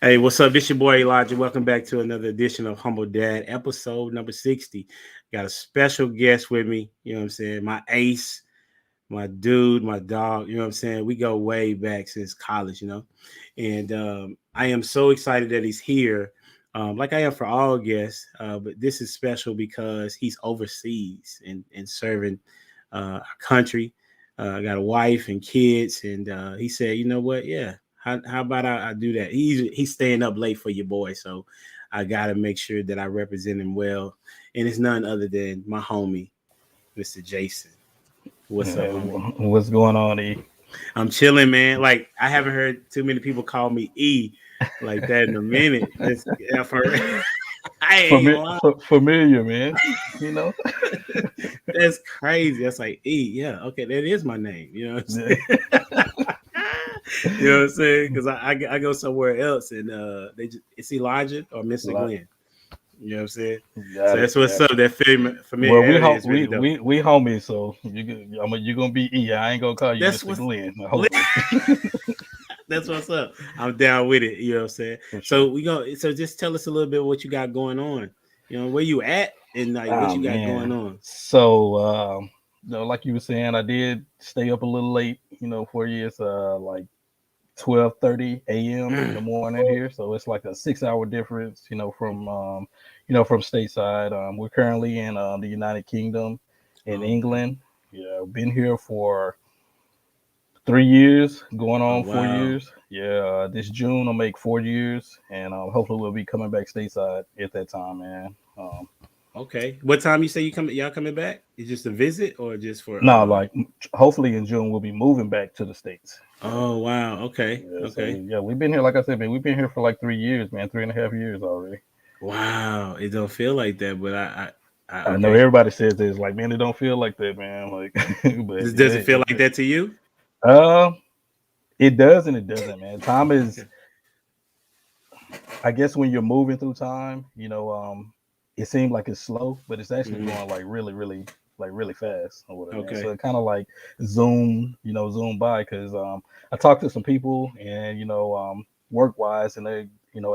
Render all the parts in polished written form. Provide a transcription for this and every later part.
Hey, what's up? This your boy Elijah. Welcome back to another edition of Humble Dad, episode number 60. Got a special guest with me. You know what I'm saying? My ace, my dude, my dog. You know what I'm saying? We go way back since college, And I am so excited that he's here, like I am for all guests. But this is special because he's overseas and serving our country. I got a wife and kids. And he said, you know what? Yeah. How about I do that? He's staying up late for your boy, so I gotta make sure that I represent him well. And it's none other than my homie, Mr. Jason. What's up, Yeah, homie? what's going on, E? I'm chilling, man. Like I haven't heard too many people call me E like that in a minute. Yeah, I ain't gonna lie. Familiar, man. You know. That's crazy. That's like E. Yeah, okay, that is my name. You know what I'm Yeah. saying? You know what I'm saying? Because I go somewhere else and it's Elijah or Mr. Like, Glenn. You know what I'm saying? So got it, that's what's got up. it. That Well, familiarity is really dope. we homies, so you gonna be E. I ain't gonna call you That's Mr. what's Glenn. Hopefully, that's what's up. I'm down with it. You know what I'm saying? for sure. So just tell us a little bit what you got going on. You know, where you at and like what Oh you got going man. on. So, like you were saying, I did stay up a little late. 4 years. Like 12:30 a.m. in the morning here, so it's like a 6 hour difference. From stateside. We're currently in the United Kingdom, in Oh, okay. England. Yeah, been here for 3 years, going Oh on four wow. years. Yeah, this June I'll make 4 years, and hopefully we'll be coming back stateside at that time, man. Okay. What time you say y'all coming back? Is just a visit or just for No, like hopefully in June we'll be moving back to the states. Yeah. Oh wow. Okay. Yeah, so Okay. yeah, we've been here, like I said, man. We've been here for like 3 years, man. 3.5 years already. Wow. It don't feel like that, but I know okay. everybody says this, like, man, it don't feel like that, man. Like, but Does yeah, it feel like that to you? uh, it does and it doesn't, man. Time is, Okay. I guess, when you're moving through time, it seems like it's slow, but it's actually Mhm. going like really, really, like really fast or whatever, man. So Okay. it kind of like zoom by because I talked to some people and work wise, and they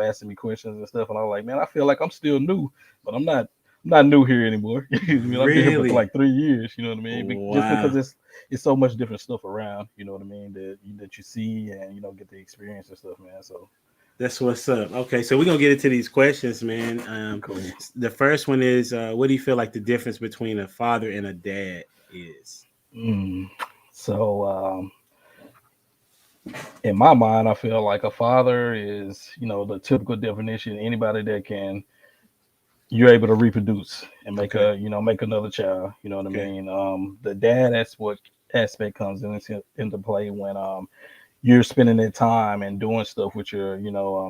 asking me questions and stuff, and I was like, man, I feel like I'm still new, but I'm not new here anymore. I mean, I've been here for Really? like 3 years. You know what I mean? Just because Wow. it's so much different stuff around. You know what I mean? That you see and get the experience and stuff, man. So That's what's up. Okay, so we're gonna get into these questions, man. cool. The first one is, what do you feel like the difference between a father and a dad is? Mm. So in my mind, I feel like a father is the typical definition. Anybody that can you're able to reproduce and make Okay. make another child. You know what I Okay. mean? The dad, that's what aspect comes into play when you're spending that time and doing stuff with your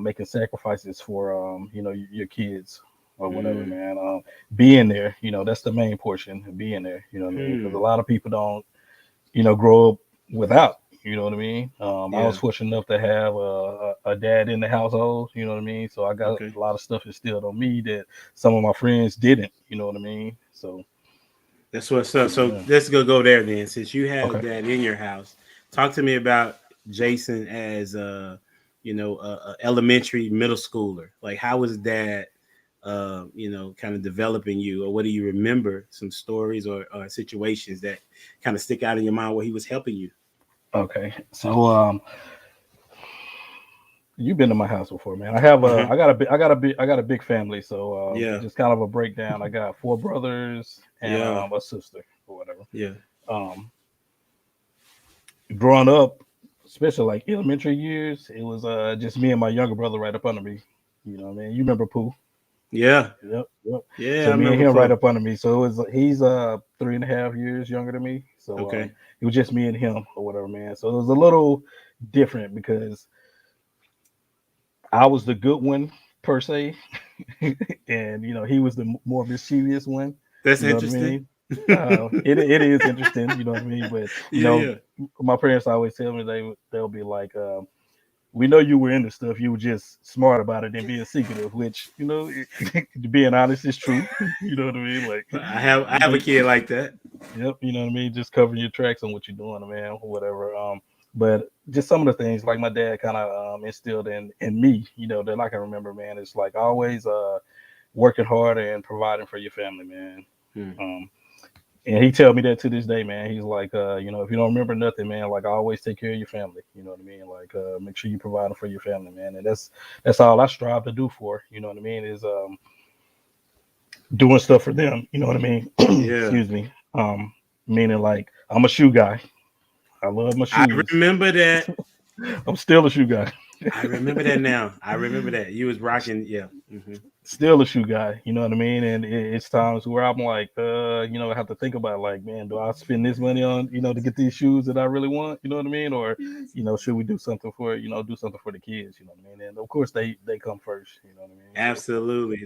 making sacrifices for your kids or whatever, Mm. man. Being there, that's the main portion of being there. You know what I mean? Because a Hmm. lot of people don't grow up without. You know what I mean? I was Yeah. fortunate enough to have a dad in the household. You know what I mean? So I got Okay. a lot of stuff instilled on me that some of my friends didn't. You know what I mean? So That's what's up. So yeah. let's go there then. Since you have Okay. that in your house, talk to me about Jason as a elementary, middle schooler. Like, how was that? Kind of developing you, or what do you remember? Some stories or situations that kind of stick out in your mind where he was helping you. Okay. So you've been to my house before, man. I have Uh a huh. I got a big family. So Yeah. just kind of a breakdown. I got four brothers and Yeah. a sister or whatever. Yeah. Um, Growing up, especially like elementary years, it was just me and my younger brother right up under me. You know what I mean? You remember Pooh? Yeah. Yep, yep. Yeah. I So me and remember him right Poe. up under me. So it was he's 3.5 years younger than me. So Okay. it was just me and him or whatever, man. So it was a little different because I was the good one per se, and he was the more mischievous one. That's You know what I interesting. mean? It is interesting. You know what I mean? But Yeah. Yeah. my parents always tell me they'll be like. We know you were into stuff. You were just smart about it and being secretive, which being honest is true. You know what I mean? Like, I have a kid like that. yep. You know what I mean? Just covering your tracks on what you're doing, man, or whatever. But just some of the things like my dad kind of instilled in me, that I can remember, man. It's like always working hard and providing for your family, man. Hmm. Um, and he tell me that to this day, man. He's like, if you don't remember nothing, man, like always take care of your family. You know what I mean? Like, make sure you provide for your family, man. And that's all I strive to do for. You know what I mean? Is doing stuff for them. You know what I mean? Yeah. Excuse me. Meaning like I'm a shoe guy. I love my I shoes. remember that. I'm still a shoe guy. I remember that now. I remember that. You was rocking, yeah. Hmm. Still a shoe guy, you know what I mean? And it's times where I'm like, I have to think about like, man, do I spend this money on, to get these shoes that I really want, you know what I mean? Or, should we do something for, do something for the kids, you know what I mean? And of course they come first, you know what I mean? So Absolutely.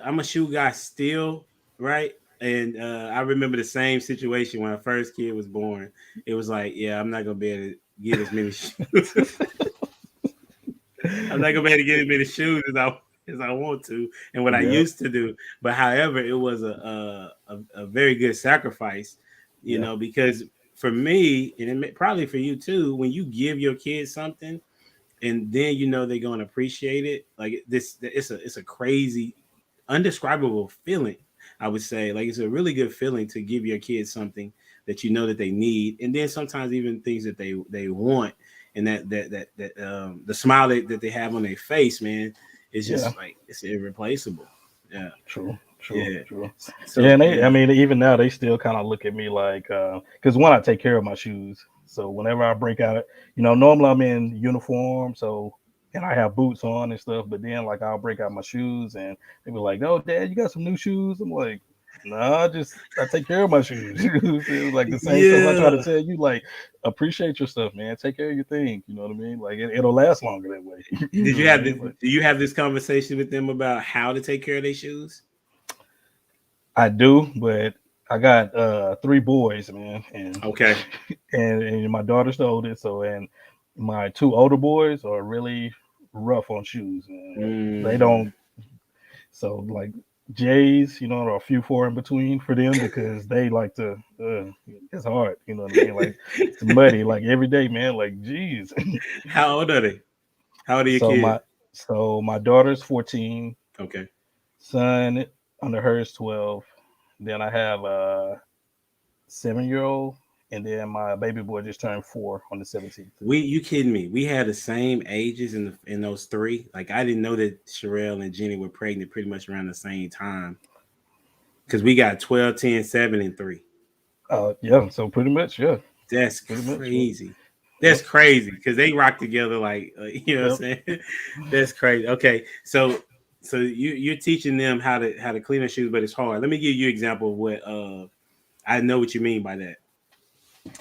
I'm a shoe guy still, right? And I remember the same situation when our first kid was born. It was like, yeah, I'm not gonna be able to get as many shoes. I'm not gonna be able to get as many shoes as I want to and what I yeah, used to do. But however, it was a very good sacrifice, yeah, because for me, and probably for you too, when you give your kids something and then they're gonna appreciate it, like this, it's a crazy, undescribable feeling. I would say, like, it's a really good feeling to give your kids something that that they need, and then sometimes even things that they want, and that the smile that they have on their face, man, is yeah. just like it's irreplaceable. Yeah, True, true, yeah. true. Yeah, So and I yeah, mean, even now they still kind of look at me like, because one, I take care of my shoes. So whenever I break out, normally I'm in uniform, so and I have boots on and stuff. But then like I'll break out my shoes, and they be like, "Oh, Dad, you got some new shoes?" I'm like, "Nah, I take care of my shoes." It's like the same stuff I try to yeah. tell you, like appreciate your stuff, man. Take care of your things. You know what I mean? Like it'll last longer that way. You Did know you what I have mean? Like do you have this conversation with them about how to take care of their shoes? I do, but I got three boys, man, and Okay. and my daughter's the oldest, so and my two older boys are really rough on shoes, man. Like they Mm. don't so like J's, there are a few four in between for them because they like to it's hard, you know what I mean? Like it's muddy like every day, man. Like geez. How old are they? How old are your so kids? my so my daughter's 14, Okay. son under her is 12. Then I have 7-year old, and then my baby boy just turned 4 on the 17th. You kidding me? We had the same ages in those three. Like, I didn't know that Sherelle and Jenny were pregnant pretty much around the same time. Because we got 12, 10, 7, and 3. Yeah, so pretty much, yeah, That's pretty much, yeah. crazy. That's Yep, crazy because they rock together like, what I'm yep. saying. That's crazy. Okay, so you're teaching them how to clean their shoes, but it's hard. Let me give you an example of what I know what you mean by that.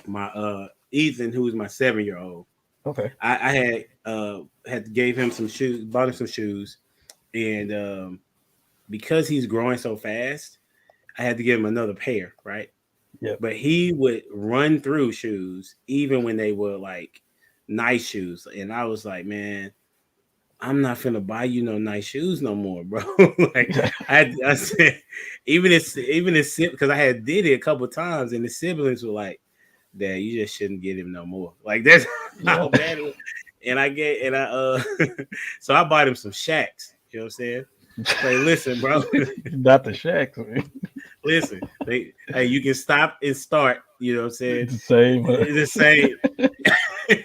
My Ethan, who's my 7-year old, Okay, I had gave him some shoes, bought him some shoes, and because he's growing so fast, I had to give him another pair, right? yep. But he would run through shoes even when they were like nice shoes, and I was like, man, I'm not gonna buy you no nice shoes no more, bro. Like I said, even if because I had did it a couple times, and the siblings were like, "Dad, you just shouldn't get him no more." Like that's Yeah, how bad it was. And I get and I so I bought him some Shacks. You know what I'm saying? Like, listen, bro, not the Shacks, man. listen. Hey, you can stop and start. You know what I'm saying? It's the same. It's the same.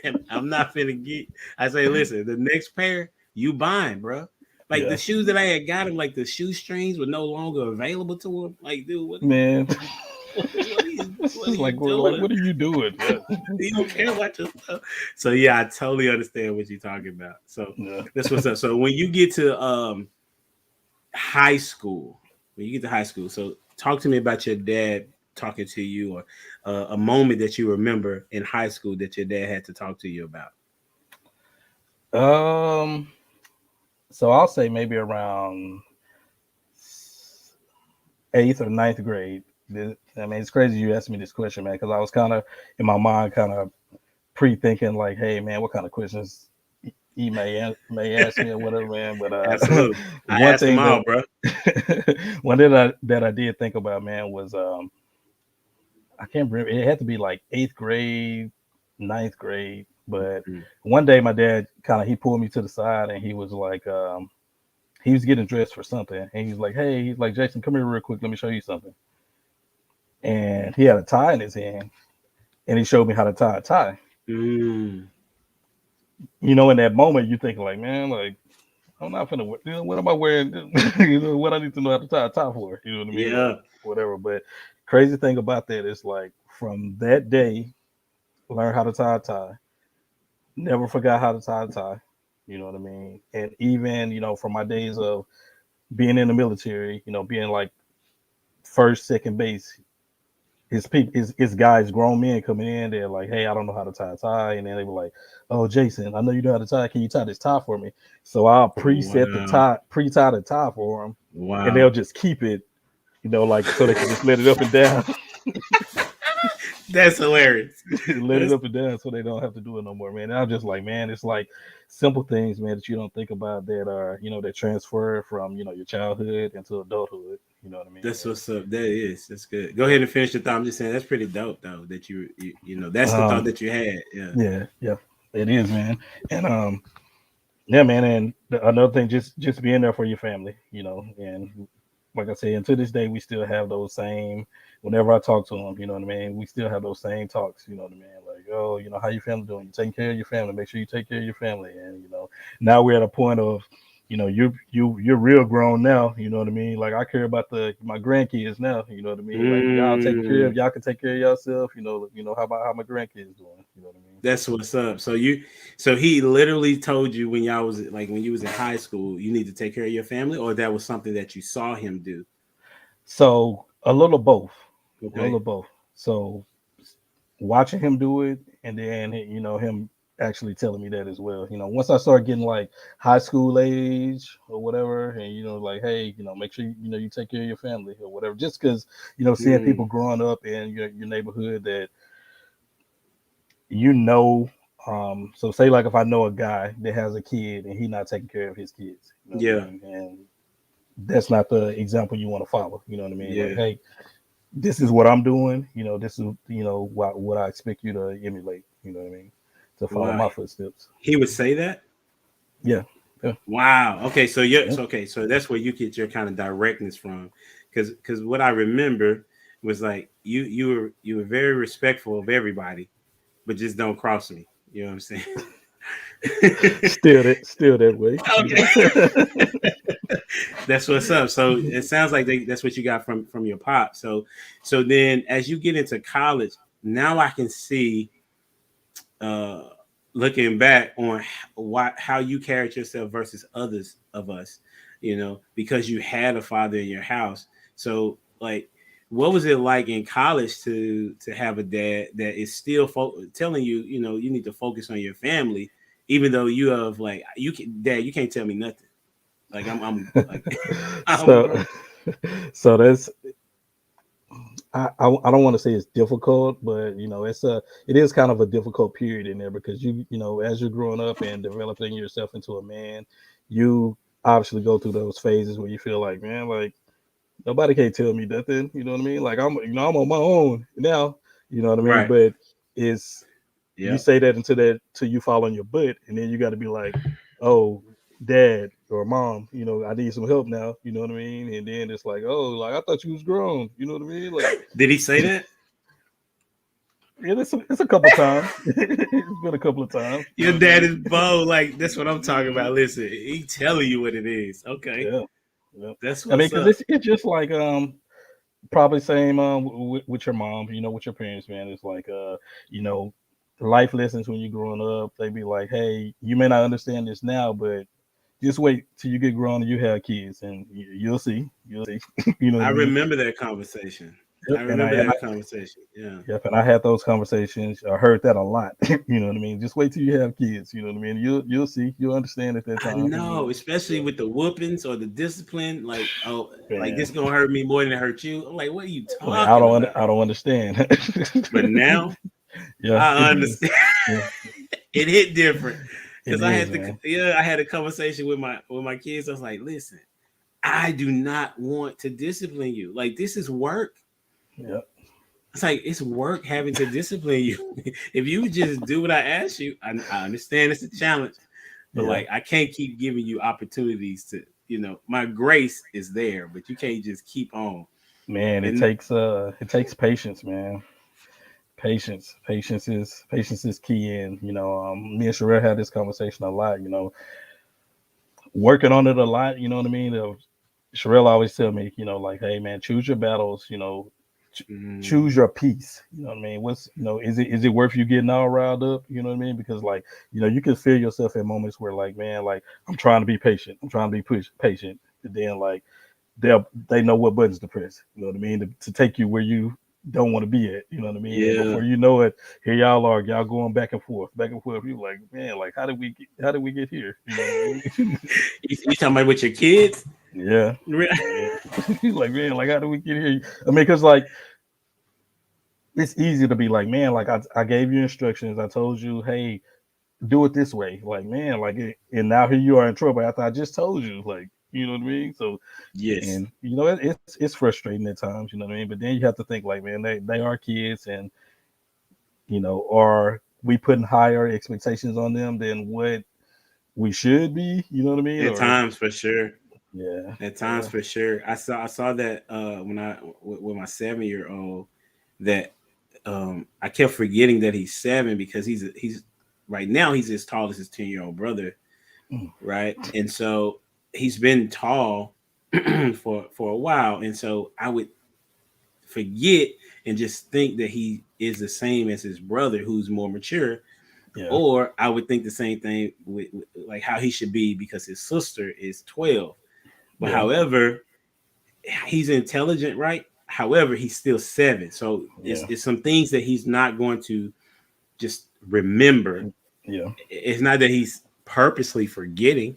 And I'm not finna get. I say, listen, the next pair you buying, bro. Like the Yeah, shoes that I had got him, like the shoestrings were no longer available to him. Like, dude, man. what are you Like doing? what are you doing? Yeah, You don't care about your stuff. So yeah, I totally understand what you're talking about. So yeah. that's what's up. So when you get to high school, so talk to me about your dad talking to you, or a moment that you remember in high school that your dad had to talk to you about. Um, so I'll say maybe around eighth or ninth grade. I mean, it's crazy you asked me this question, man, because I was kind of in my mind, kind of pre-thinking like, hey, man, what kind of questions he may ask me or whatever, man. But Absolutely, I one ask them thing all, bro. one that I did think about, man, was I can't remember. It had to be like eighth grade. ninth grade. But Mm. one day my dad he pulled me to the side and he was like, he was getting dressed for something, and he's like, "Hey," he's like, "Jason, come here real quick. Let me show you something." And he had a tie in his hand, and he showed me how to tie a tie. Mm. In that moment, you think like, man, like I'm not gonna, what am I wearing? What I need to know how to tie a tie for? You know what I mean? Like Yeah. whatever. But crazy thing about that is like from that day, learn how to tie a tie. Never forgot how to tie a tie. You know what I mean? And even from my days of being in the military, being like first, second base, his people, his guys, grown men coming in, they're like, "Hey, I don't know how to tie a tie," and then they were like, "Oh, Jason, I know you know how to tie. Can you tie this tie for me?" So I'll preset the Wow. tie, pre-tie the tie for them, and they'll Wow. just keep it, like so they can just let it up and down, That's hilarious. let it That's up and down, so they don't have to do it no more, man. And I'm just like, man, it's like simple things, man, that you don't think about that are, that transfer from your childhood into adulthood. You know what I mean? that's what's up. That is. That's good. Go ahead And, and finish your thought. I'm just saying that's pretty dope though. That you know that's the thought um, that you had. Yeah. yeah, yeah, it is, man. And yeah, man, and another thing, just being there for your family, and like I said, and to this day, we still have those same. Whenever I talk to them, you know what I mean. We still have those same talks, you know what I mean. Like, oh, how your family doing? You taking care of your family? Make sure you take care of your family. And now we're at a point of, you're real grown now. You know what I mean. Like I care about my grandkids now. You know what I mean. Like y'all take care of Mm. y'all can take care of yourself. How about how my grandkids doing? You know what I mean. That's what's up. So he literally told you when y'all was like when you was in high school, you need to take care of your family, or that was something that you saw him do. So a little both, a little Okay. both. So watching him do it, and then him actually telling me that as well. Once I started getting like high school age or whatever, and like, hey, make sure you take care of your family or whatever. Just because seeing people Mm. growing up in your neighborhood that you know. So say like if I know a guy that has a kid and he not taking care of his kids, you know what I Yeah. mean, and that's not the example you want to follow. You know what I mean? Like, Yeah. hey, this is what I'm doing. This is what I expect you to emulate. You know what I mean? To follow Wow. my footsteps. He would say that. Yeah, yeah, Wow. Okay. So yeah. yeah. So okay. So that's where you get your kind of directness from, because what I remember was like you were very respectful of everybody, but just don't cross me. You know what I'm saying? Still that way. Okay. That's what's up. So it sounds like that's what you got from your pop. So then as you get into college, now I can see uh looking back on how you carried yourself versus others of us, because you had a father in your house. So like what was it like in college to have a dad that is still telling you, you need to focus on your family, even though you have like you can't tell me nothing. Like I'm like I'm so grown. so that's I don't want to say it's difficult, but it is kind of a difficult period in there because as you're growing up and developing yourself into a man, you obviously go through those phases where you feel like, man, like nobody can't tell me nothing. You know what I mean? Like I'm on my own now. You know what I mean? Right. But it's you Yep. say that until you fall on your butt, and then you got to be like, oh, dad or mom, I need some help now. You know what I mean? And then it's like, oh, like I thought you was grown. You know what I mean? Like, Did he say that? yeah, it's a couple times. It's been a couple of times. You Your know what I dad mean? is bold. Like that's what I'm talking about. Listen, he telling you what it is. Okay, Yeah, yeah. that's I mean, what's because up. it's just like probably same with your mom, with your parents, man. It's like you know, life lessons when you're growing up. They be like, hey, you may not understand this now, but just wait till you get grown and you have kids, and you'll see. You'll see. You know what I I mean? remember that conversation. Yep. I And I remember and I that conversation. Yeah. yep, and I had those conversations. I heard that a lot. You know what I mean? Just wait till you have kids. You know what I mean? You'll see. You'll understand at that I time. know, especially Yeah. with the whoopings or the discipline. Like, oh, like Man, this gonna hurt me more than it hurt you. I'm like, what are you like talking about? I don't understand. But now Yeah, I it does. understand. Yeah, It hit different it because is, man. I had a conversation with my kids. I was like, listen, I do not want to discipline you. Like this is work. Yeah, It's like it's work having to discipline you. If you would just do what I asked you, I understand it's a challenge, but Yeah, like I can't keep giving you opportunities to, my grace is there, but you can't just keep on. man, And it takes patience, man. Patience is key. And me and Sherelle had this conversation a lot. Working on it a lot. You know what I mean? Sherelle always tell me, like, hey man, choose your battles. Choose your peace. You know what I mean? Is it worth you getting all riled up? You know what I mean? Because like, you can feel yourself in moments where like, man, like I'm trying to be patient. I'm trying to be patient. And then like they know what buttons to press. You know what I mean? To take you where you don't want to be at. You know what I mean? And yeah, before you know it, here y'all are, y'all going back and forth, back and forth. You like, man, like how did we get here? You know what I mean? you talking about with your kids? Yeah. Re- Like, man, like how do we get here? I mean, because like it's easy to be like, man, like I gave you instructions. I told you, hey, do it this way. Like, man, like and now here you are in trouble after I just told you. Like, you know what I mean? So, yes, and it's frustrating at times. You know what I mean? But then you have to think like, man, they are kids, and are we putting higher expectations on them than what we should be? You know what I mean? at Or times for sure. yeah, At times yeah, for sure. I saw that when I with my 7 year old, that I kept forgetting that he's seven, because he's right now he's as tall as his 10-year-old brother, mm, right? And so he's been tall for a while, and so I would forget and just think that he is the same as his brother, who's more mature, yeah, or I would think the same thing with like how he should be because his sister is 12. But yeah, however, he's intelligent, right? However, he's still seven, so it's, yeah, it's some things that he's not going to just remember. yeah, It's not that he's purposely forgetting.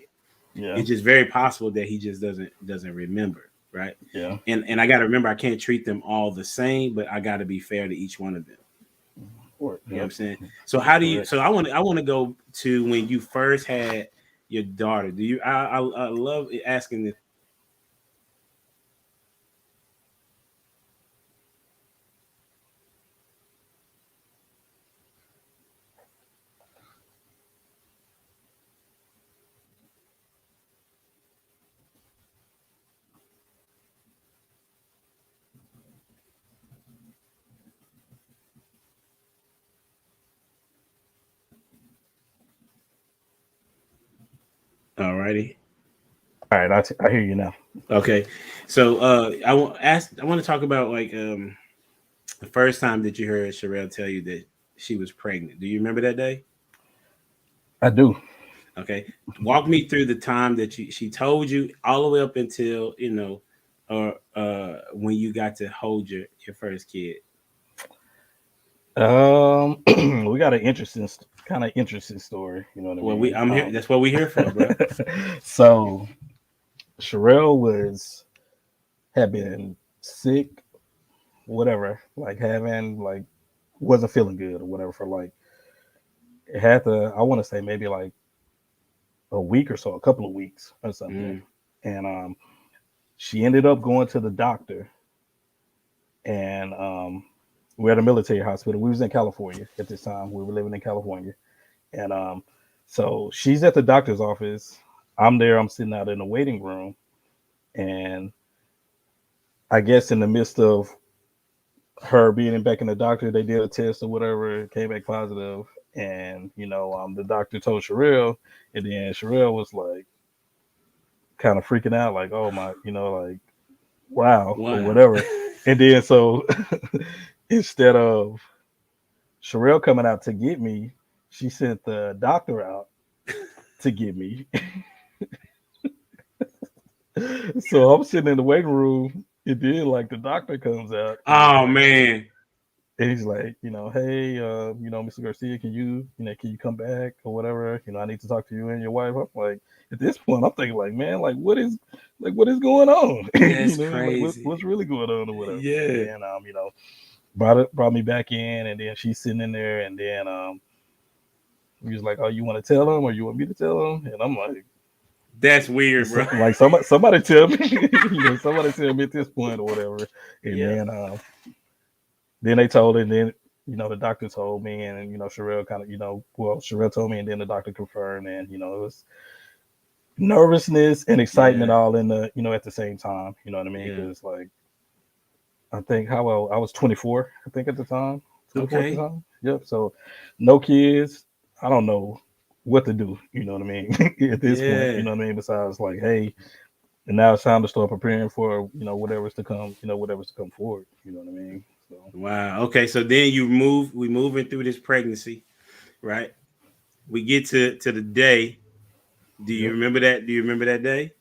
yeah, It's just very possible that he just doesn't remember, right? yeah. And I got to remember, I can't treat them all the same, but I got to be fair to each one of them. Or, You know what yep, I'm saying? So that's how do you? correct. So I want to go to when you first had your daughter. Do you? I love asking this. Alrighty. All right, I hear you now. Okay. So I want to talk about like the first time that you heard Sherelle tell you that she was pregnant. Do you remember that day? I do. Okay. Walk me through the time that she told you all the way up until, or when you got to hold your first kid. We got an interesting, kind of interesting story. You know what I Well, mean? I'm here. That's what we're here for, bro. So Sherelle had been sick, whatever, like having like wasn't feeling good or whatever for like it had to. I want to say maybe like a week or so, a couple of weeks or something, Mm, and she ended up going to the doctor, and we're at a military hospital. We was in California at this time. We were living in California, and so she's at the doctor's office. I'm there. I'm sitting out in the waiting room, and I guess in the midst of her being back in the doctor, they did a test or whatever, it came back positive, and the doctor told Sherelle, and then Sherelle was like kind of freaking out, like, oh my, like wow or wow. whatever, and then so instead of Sherelle coming out to get me, she sent the doctor out to get me. So I'm sitting in the waiting room, and then like the doctor comes out and he's Oh like, man, and he's like, hey, Mr. Garcia, can you come back or whatever? I need to talk to you and your wife. I'm like, at this point, I'm thinking like, man, like what is going on? that's Like crazy. what's really going on or whatever. And Yeah, then brought me back in, and then she's sitting in there, and then he was like, oh, you want to tell him or you want me to tell him? And I'm like, that's weird, bro. like somebody tell me, somebody tell me at this point or whatever. And Yeah. then then they told it, and then the doctor told me, and Sherelle kind of Sherelle told me, and then the doctor confirmed, and it was nervousness and excitement Yeah. all in the at the same time. You know what I mean? Yeah. Because like I think how well I was 24, I think at the time, 24 at the Okay. time. Yep. So no kids. I don't know what to do. You know what I mean? At this point, you Yeah. know what I mean. Besides like, hey, and now it's time to start preparing for whatever's to come. Whatever's to come forward. You know what I mean? So Wow. Okay. So then we moving through this pregnancy, right? We get to the day. Do you yep, remember that? Do you remember that day?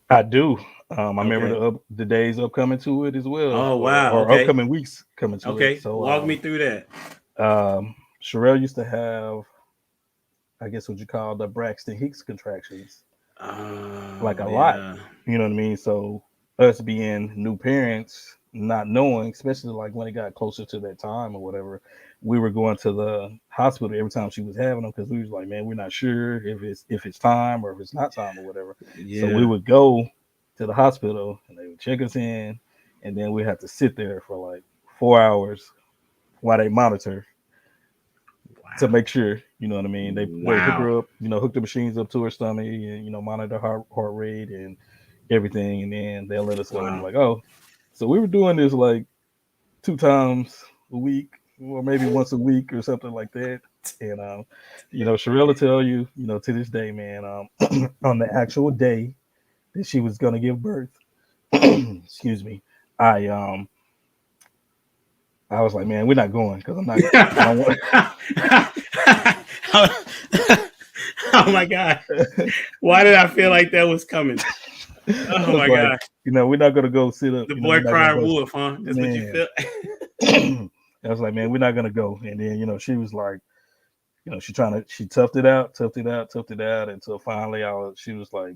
I do. I remember Okay. the days upcoming to it as well, Oh or wow. Okay. upcoming weeks coming to it. Okay. So Walk me through that. Sherelle used to have, I guess what you call the Braxton Hicks contractions, like a Oh lot. yeah. You know what I mean? So us being new parents, not knowing, especially like when it got closer to that time or whatever, we were going to the hospital every time she was having them because we was like, man, we're not sure if it's time or if it's not time or whatever. So we Yeah. would go to the hospital and they would check us in, and then we had to sit there for like 4 hours while they monitor to Wow. make sure, you know what I mean. They hook Wow. her up, hook the machines up to her stomach, and monitor heart rate and everything, and then they'll let us know Wow. like, oh, so we were doing this like 2 times a week or maybe once a week or something like that. And Sherelle will tell you, to this day, man, on the actual day that she was gonna give birth, excuse me, I um I was like, man, we're not going because I don't want. Oh my god. Why did I feel like that was coming? I Oh was my like, god. we're not gonna go sit up. The We're boy not gonna cried go, wolf, huh? That's what you man. feel. I was like, man, we're not gonna go. And then she was like, she toughed it out, toughed it out until finally she was like,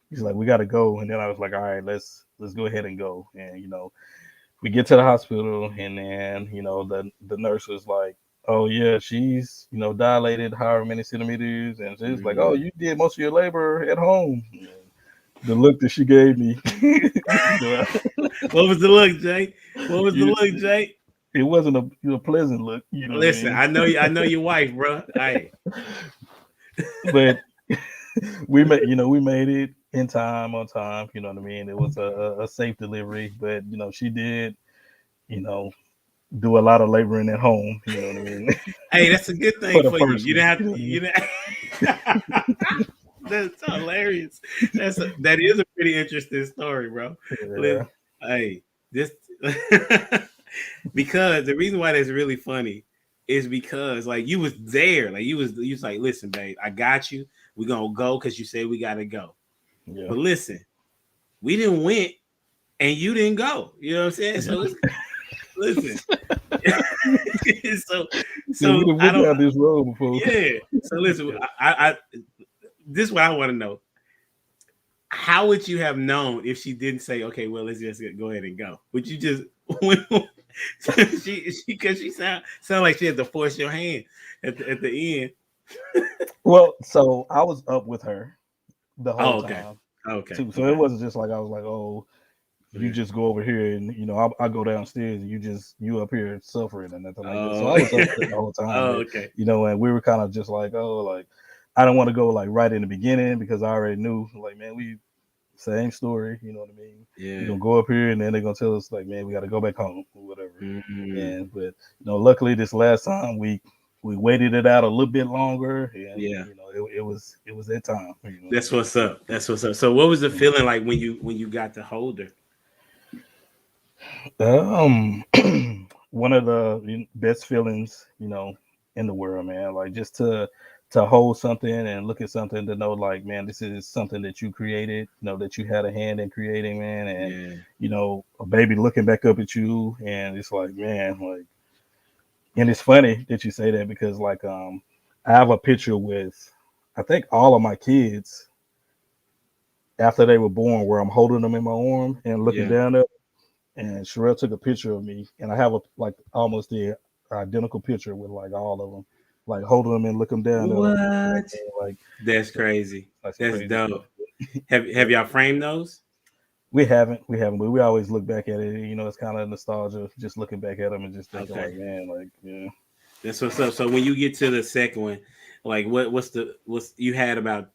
she's like, we gotta go. And then I was like, all right, let's go ahead and go. And we get to the hospital, and then the nurse was like, oh yeah, she's dilated however many centimeters, and she's like, oh, Mm. you did most of your labor at home. And the look that she gave me, What was the look, Jay? What was the you, look, Jay? it wasn't a pleasant look, you know what I Listen, mean? I know your wife, bro. Hey. But we made it in time, on time, you know what I mean. It was a safe delivery, but she did you know do a lot of laboring at home, you know what I mean. Hey, that's a good For thing the for you. first You one, didn't have you know to, what I mean. you didn't. That's hilarious. That is a pretty interesting story, bro. Yeah. Listen, hey, this because the reason why that's really funny is because like you was there, like you was like, listen, babe, I got you. We're gonna go because you said we gotta go. Yeah. But listen, we didn't went and you didn't go. You know what I'm saying? Yeah. So listen. so Yeah, we so done I went don't down this road before. yeah. So listen, Yeah. I this is what I want to know. How would you have known if she didn't say, okay, well, let's just go ahead and go? Would you just she because she sound like she had to force your hand at the end. Well, so I was up with her the whole Oh, okay. time Okay. too. So it Okay. wasn't just like I was like, oh, you Yeah. just go over here and I go downstairs and you up here suffering and nothing like that. So Oh, I was up there the whole time, oh, but okay. and we were kind of just like, oh, like I don't want to go like right in the beginning because I already knew like, man, we same story, you know what I mean? We're Yeah. gonna go up here and then they're gonna tell us like, man, we gotta go back home or whatever. Mm, And but luckily this last time we waited it out a little bit longer, and yeah. it was that time. You know That's what's up. That's what's up. So what was the what feeling like when you got to hold her? I mean? One of the best feelings, in the world, man. Like just to hold something and look at something to know, like, man, this is something that you created, that you had a hand in creating, man, and Yeah. a baby looking back up at you, and it's like, man, like, and it's funny that you say that because, like, I have a picture with, I think all of my kids after they were born, where I'm holding them in my arm and looking Yeah. down at, and Sherelle took a picture of me, and I have a like almost the identical picture with like all of them, like holding them and looking down at them. What? Like That's so, crazy. like some That's crazy stuff. dope. Have Yep. y'all framed those? we haven't, but we always look back at it. You know, it's kind of nostalgia, just looking back at them and just thinking, like, Okay, man, like, yeah, that's what's up. So when you get to the second one, like what's you had about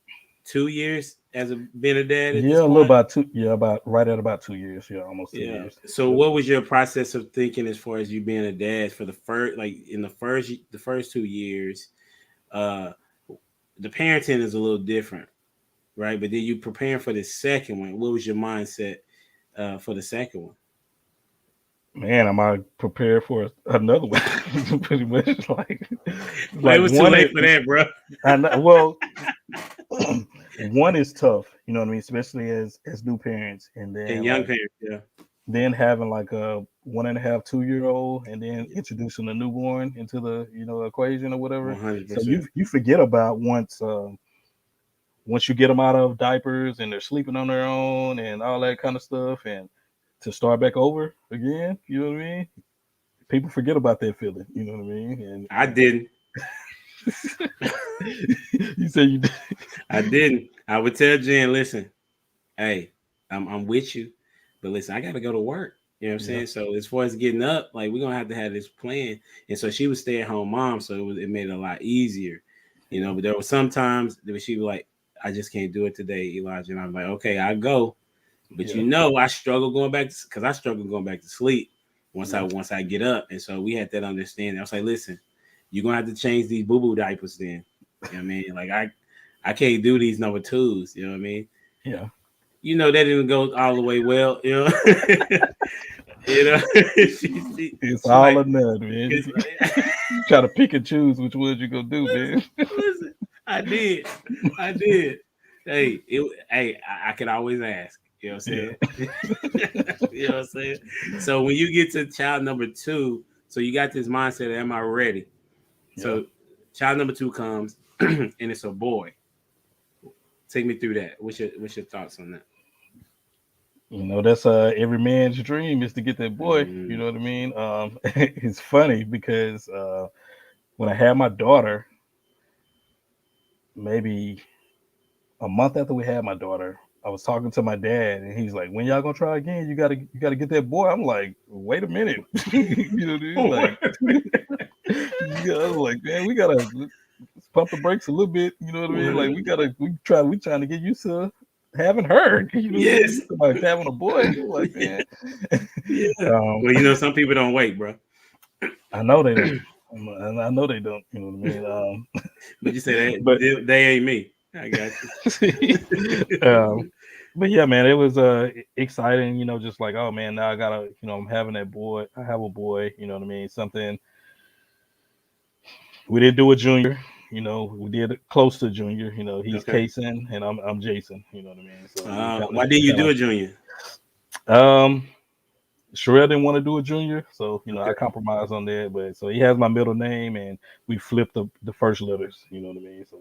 2 years as a being a dad at yeah, this a little point? about two, yeah, about right at about 2 years, yeah, almost two Yeah. years. So Yep. what was your process of thinking as far as you being a dad for the first, like in the first 2 years? Uh, the parenting is a little different, right? But then you preparing for the second one. What was your mindset for the second one? Man, am I prepared for another one? Pretty much, Well, it like was too one. late for that, bro. I know, well, one is tough, you know what I mean, especially as new parents, and And then young like parents, yeah, then having like a 1.5, 2 year old, and then introducing a newborn into the equation or whatever. 100%. So you forget about once you get them out of diapers and they're sleeping on their own and all that kind of stuff, and to start back over again, you know what I mean? People forget about that feeling, you know what I mean? I didn't. You say you did. I didn't. I would tell Jen, listen, hey, I'm with you, but listen, I got to go to work. You know what I'm Yeah, saying? So as far as getting up, like we're gonna have this plan. And so she was stay at home mom, so it made it a lot easier, yeah, But there were some times that she was like, I just can't do it today, Elijah. And I'm like, okay, I go, but yeah, I struggle going back because I struggle going back to sleep yeah, once I get up. And so we had that understanding. I was like, listen, you're gonna have to change these boo boo diapers then. You know what I mean? Like I can't do these number twos. You know what I mean? yeah. That didn't go all the way well. You know, It's she all like, or none, man. it's like You try to pick and choose which ones you gonna do, man. listen, I did. Hey, I could always ask. You know what I'm Yeah, saying? You know what I'm saying? So when you get to child number two, so you got this mindset, am I ready? yeah. So child number two comes and it's a boy. Take me through that. What's your thoughts on that? That's every man's dream is to get that boy. You Mm, know what I mean? It's funny because when I had my daughter, maybe a month after we had my daughter, I was talking to my dad, and he's like, "When y'all gonna try again? You gotta get that boy." I'm like, "Wait a minute," you know what I mean? Like, I was like, "Man, we gotta let's pump the brakes a little bit." You know what I mean? Like, we trying to get used to having her. You know what I mean? yes. You talking about having a boy? I'm like, man. Yeah. Um, Well, some people don't wait, bro. I know they don't. I know they don't. You know what I mean? But you say that But they ain't me. I got um, you. but yeah, man, it was exciting. Just like, oh man, now I gotta, I'm having that boy. I have a boy. You know what I mean? Something we didn't do a junior. We did it close to junior. He's Okay. Kason and I'm Jason. You know what I mean? So we Why didn't you do a junior? um Sherelle didn't want to do a junior, so I Okay. compromised on that. But so he has my middle name, and we flipped the first letters. You know what I mean? So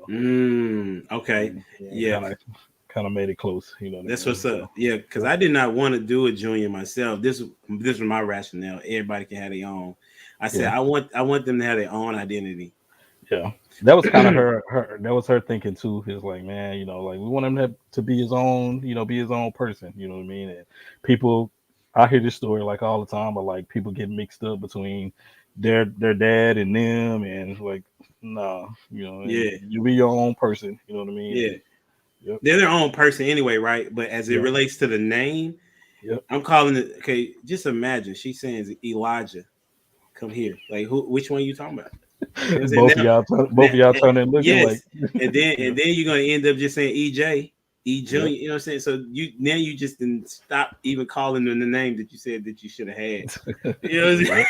Okay. yeah, Yeah. kind of made it close. You know what I That's mean? what's up. So Yeah, because yeah, I did not want to do a junior myself. This was my rationale. Everybody can have their own. I said yeah. I want them to have their own identity. Yeah, that was kind of her. That was her thinking too. Is like, man, like we want him to be his own, be his own person. You know what I mean? And people, I hear this story like all the time, but like people get mixed up between their dad and them, and like, nah, and Yeah, you be your own person. You know what I mean? yeah. And yep, They're their own person anyway, right? But as it yeah, relates to the name, yep. I'm calling it. Okay, just imagine she's saying Elijah, come here. Like who? Which one are you talking about? You know what I'm saying? Both of y'all, both Now, of y'all turning looking like, yes, and then yeah, you're gonna end up just saying EJ, E Junior. yep. You know what I'm saying? So you just didn't stop even calling them the name that you said that you should have had. You know what Yep.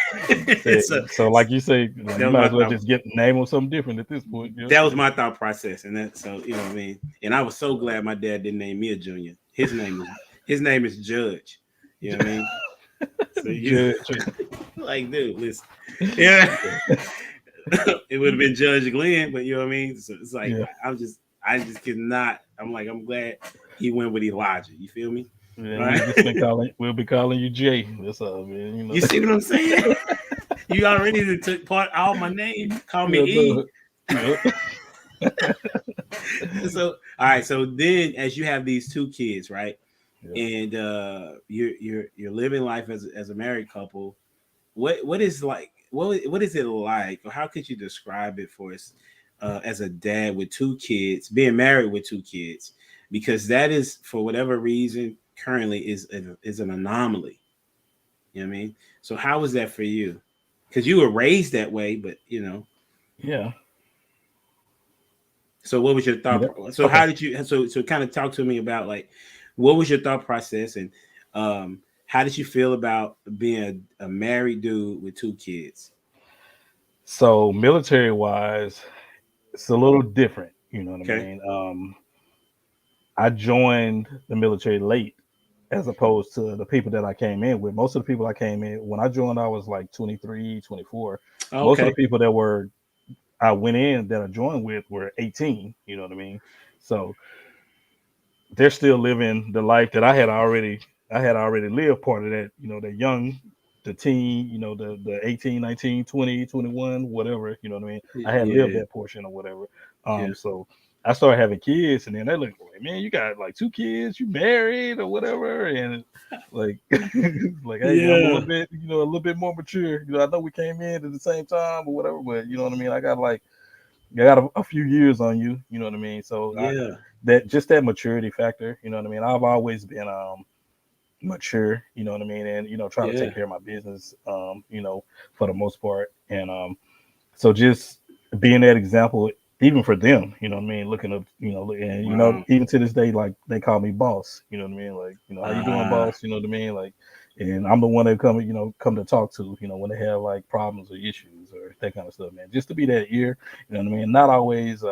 I'm saying? So like you say, like, That you was might my as well thought. just get name of something different at this point. Yep. That was my thought process, and that so you know what I mean. And I was so glad my dad didn't name me a junior. His name is Judge. You know what I mean? So Judge. like, dude, listen, yeah. It would have been Judge Glenn, but you know what I mean. So it's like Yeah. I just cannot. I'm like, I'm glad he went with Elijah. You feel me? And Right? we'll be calling you Jay. That's all, man. You see what I'm saying? You already took part all my name. Call me Yeah, E. no. Yep. So all right. So then, as you have these two kids, right? Yeah. and you're living life as a married couple. What is like what is it like, or how could you describe it for us as a dad with two kids, being married with two kids? Because that is, for whatever reason, currently is an anomaly. You know what I mean? So how was that for you? Because you were raised that way, but Yeah. so what was your thought? Yeah. So Okay. how did you? So kind of talk to me about like what was your thought process, and how did you feel about being a married dude with two kids? So military wise, it's a little different. You know what I Okay. mean? I joined the military late as opposed to the people that I came in with. Most of the people I came in when I joined, I was like 23, 24. Most of the Okay. people that were I went in that I joined with were 18. You know what I mean? So they're still living the life that I had already lived part of that, the young, the teen, the 18, 19, 20, 21, whatever, you know what I mean? I had lived Yeah. that portion or whatever. Yeah. So I started having kids and then they look like, man, you got like two kids, you married or whatever. And like, like, hey man, I'm a little Yeah. bit, a little bit more mature. I know we came in at the same time or whatever, but you know what I mean? I got a few years on you, you know what I mean? So Yeah. that just that maturity factor, you know what I mean? I've always been mature, you know what I mean, and try to Yeah. take care of my business, for the most part. And so just being that example, even for them, you know what I mean, looking up, and Wow. even to this day, like they call me boss, you know what I mean, like how you doing, Ah. boss, you know what I mean, like, and I'm the one that come to talk to, when they have like problems or issues or that kind of stuff, man. Just to be that ear, you know what I mean, not always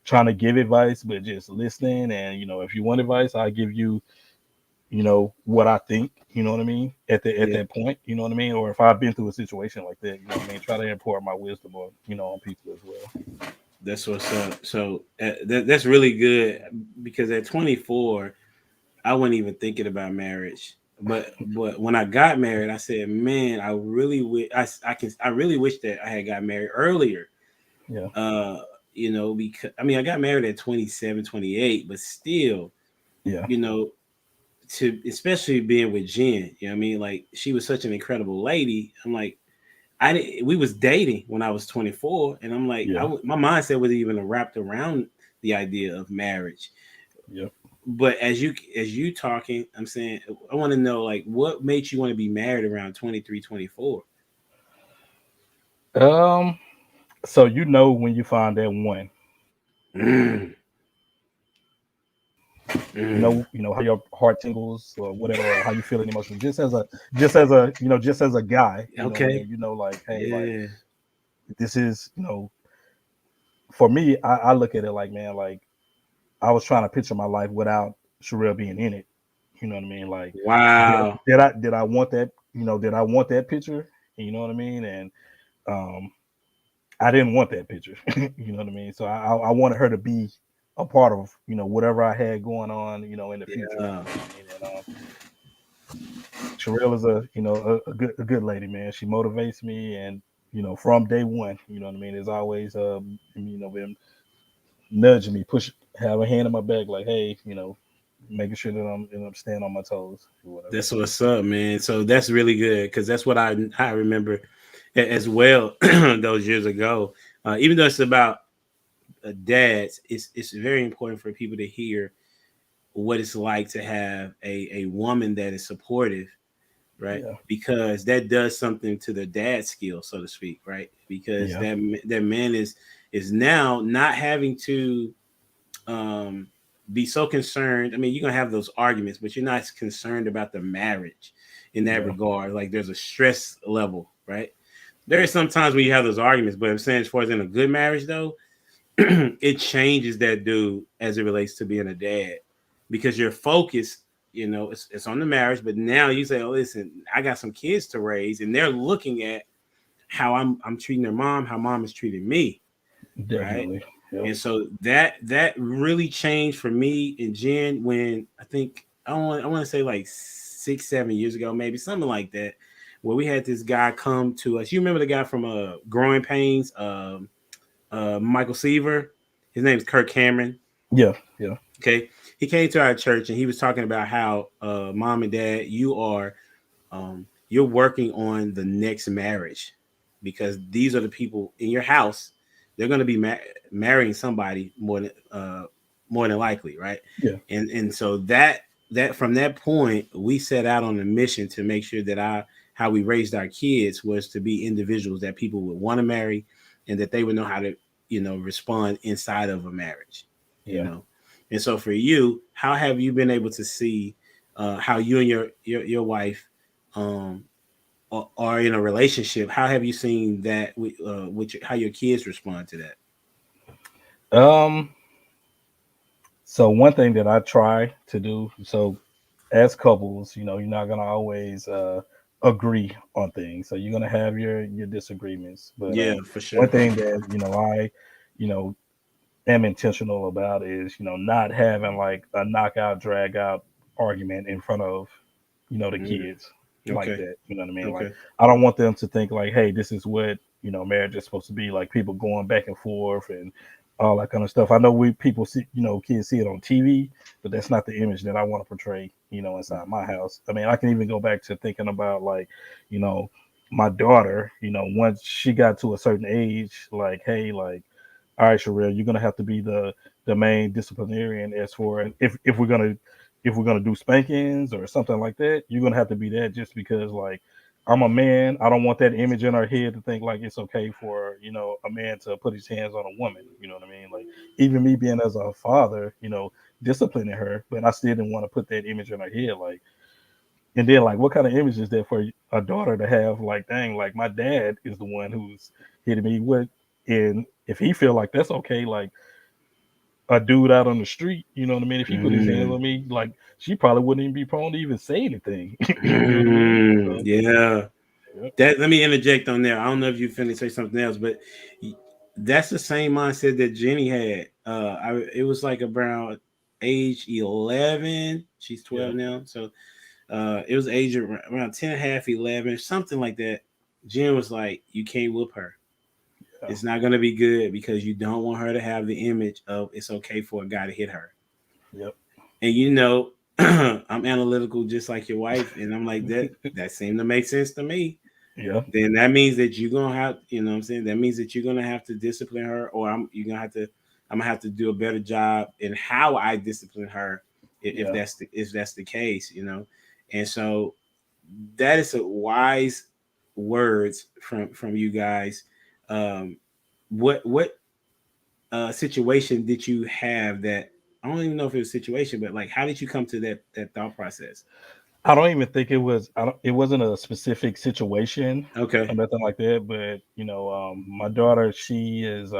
trying to give advice, but just listening. And if you want advice, I give you what I think, you know what I mean, at Yeah. that point, you know what I mean, or if I've been through a situation like that, you know what I mean, try to impart my wisdom on on people as well. That's what's up. So that's really good, because at 24, I wasn't even thinking about marriage. But when I got married, I said, man, I really wish I really wish that I had got married earlier. Yeah, Uh, because I mean, I got married at 27, 28, but still, yeah, you know, to especially being with Jen, you know what I mean? Like, she was such an incredible lady. I'm like, I didn't we was dating when I was 24, and I'm like, yeah, my mindset was even wrapped around the idea of marriage. yeah. But as you talking, I'm saying, I want to know, like, what made you want to be married around 23, 24? um so when you find that one, Mm, mm. how your heart tingles or whatever, or how you feeling emotionally, just as a guy, you know what I Okay. mean, like, hey, like, Yeah. this is, for me, I look at it like, man, like, I was trying to picture my life without Sherelle being in it. You know what I mean? Like, did, Wow. did I want that? Did I want that picture? You know what I mean? And um, I didn't want that picture. You know what I mean? So I wanted her to be a part of whatever I had going on in the future. Yeah. You know what I mean? And Sherelle is a good lady, man. She motivates me, and from day one, you know what I mean. It's always been nudging me, push, have a hand on my back, like, hey, making sure that I'm staying on my toes or whatever. That's what's up, man. So that's really good, because that's what I remember as well those years ago. Even though it's about dads, it's very important for people to hear what it's like to have a woman that is supportive, right? Yeah, Because that does something to the dad skill, so to speak, right? Because yeah, that man is now not having to um be so concerned. I mean, you're gonna have those arguments, but you're not concerned about the marriage in that yeah, regard. Like, there's a stress level, right? There is sometimes when you have those arguments, but I'm saying, as far as in a good marriage though, it changes that dude as it relates to being a dad, because your focus, it's on the marriage, but now you say, oh, listen, I got some kids to raise, and they're looking at how I'm treating their mom, how mom is treating me, right? definitely. Yep. And so that really changed for me and Jen, when I think I want to say like 6, 7 years ago, maybe something like that, where we had this guy come to us. You remember the guy from Growing Pains, Michael Seaver? His name's Kirk Cameron. Yeah, yeah, Okay, he came to our church and he was talking about how mom and dad, you're working on the next marriage because these are the people in your house. They're going to be marrying somebody more than likely, right? Yeah. And so that from that point, we set out on a mission to make sure that our how we raised our kids was to be individuals that people would want to marry, and that they would know how to respond inside of a marriage, you Yeah. know. And so for you, how have you been able to see how you and your wife um, are in a relationship? How have you seen that how your kids respond to that? Um. So one thing that I try to do, so as couples, you're not gonna always agree on things. So you're gonna have your disagreements. But Yeah, for one sure. thing that I, you know, am intentional about is not having like a knockout drag out argument in front of the Mm, kids like okay. that. You know what I mean? Like Okay. I don't want them to think like, hey, this is what marriage is supposed to be, like people going back and forth and all that kind of stuff. I know we people see, kids see it on TV, but that's not the image that I want to portray inside my house. I mean, I can even go back to thinking about like you know my daughter, once she got to a certain age, like, hey, like, all right, Sherelle, you're gonna have to be the main disciplinarian as for if we're gonna do spankings or something like that. You're gonna have to be that, just because like I'm a man. I don't want that image in our head to think like it's okay for a man to put his hands on a woman. You know what I mean? Like even me being as a father, disciplining her, but I still didn't want to put that image in her head. Like, and then like what kind of image is that for a daughter to have? Like, dang, like my dad is the one who's hitting me with, and if he feel like that's okay, like a dude out on the street, you know what I mean? If he put his hands Mm, on me, like she probably wouldn't even be prone to even say anything. You know what I mean? mm, So yeah. yep, That let me interject on there. I don't know if you finished say something else, but that's the same mindset that Jenny had. It was like around age 11. She's yeah, 12 now, so it was age around 10 and a half, 11, something like that. Jen was like, "You can't whoop her. yeah, It's not gonna be good because you don't want her to have the image of it's okay for a guy to hit her." yep, And I'm analytical just like your wife, and I'm like that seemed to make sense to me. yeah, Then that means that you're gonna have, what I'm saying, that means that you're gonna have to discipline her, or I'm gonna have to do a better job in how I discipline her if yeah. that's the case, And so that is a wise words from you guys. Um, what situation did you have that I don't even know if it was a situation, but like how did you come to that thought process? I don't even think it was. I don't. It wasn't a specific situation or Okay, nothing like that. But my daughter, she is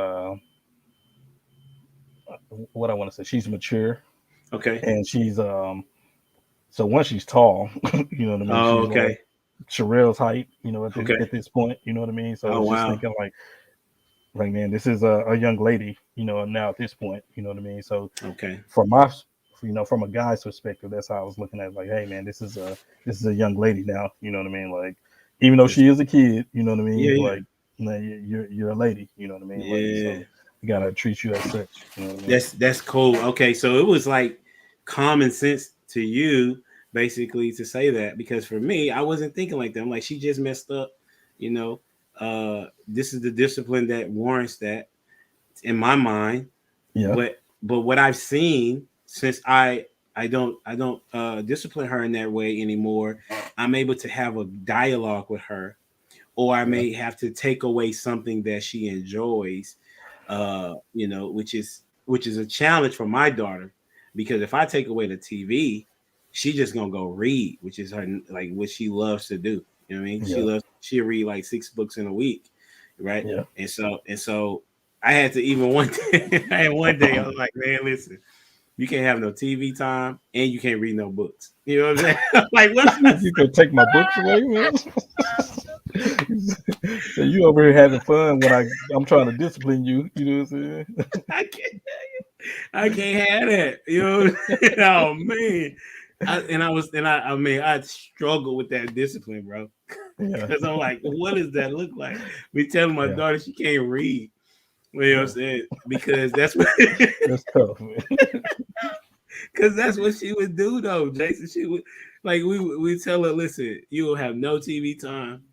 what I want to say. She's mature, okay, and she's so once she's tall, you know what I mean. oh She's like okay, Sherelle's height, at this okay, at this point, you know what I mean. So oh it's just wow, thinking like man, this is a young lady, now at this point, you know what I mean. So okay, from my, from a guy's perspective, that's how I was looking at it. Like, hey man, this is a young lady now, you know what I mean. Like, even though That's, she is a kid, you know what I yeah, mean. yeah, Like, you're a lady, you know what I mean. Like, yeah. so we gotta treat you as such, you know what I mean. That's cool. Okay, so it was like common sense to you basically to say that because for me, I wasn't thinking like that. I'm like, she just messed up, you know. This is the discipline that warrants that in my mind. Yeah, But what I've seen since I don't discipline her in that way anymore, I'm able to have a dialogue with her, or I yeah, may have to take away something that she enjoys, which is a challenge for my daughter because if I take away the TV, she just gonna go read, which is her like what she loves to do. You know what I mean? yeah, She'll read like 6 books in a week, right? yeah, And so I had to even one day I had one day I was like, man, listen, you can't have no TV time and you can't read no books. You know what I'm saying? Like what I you gonna take my books away, man? So you over here having fun when I'm trying to discipline you. You know what I'm saying? I can't I can't have that. You know, oh man. I mean I struggle with that discipline, bro. Yeah, Because I'm like, what does that look like? Me telling my yeah, daughter she can't read. You know what I'm yeah. saying? Because that's what That's tough, man. Because that's what she would do, though, Jason. She would like we tell her, listen, you will have no TV time,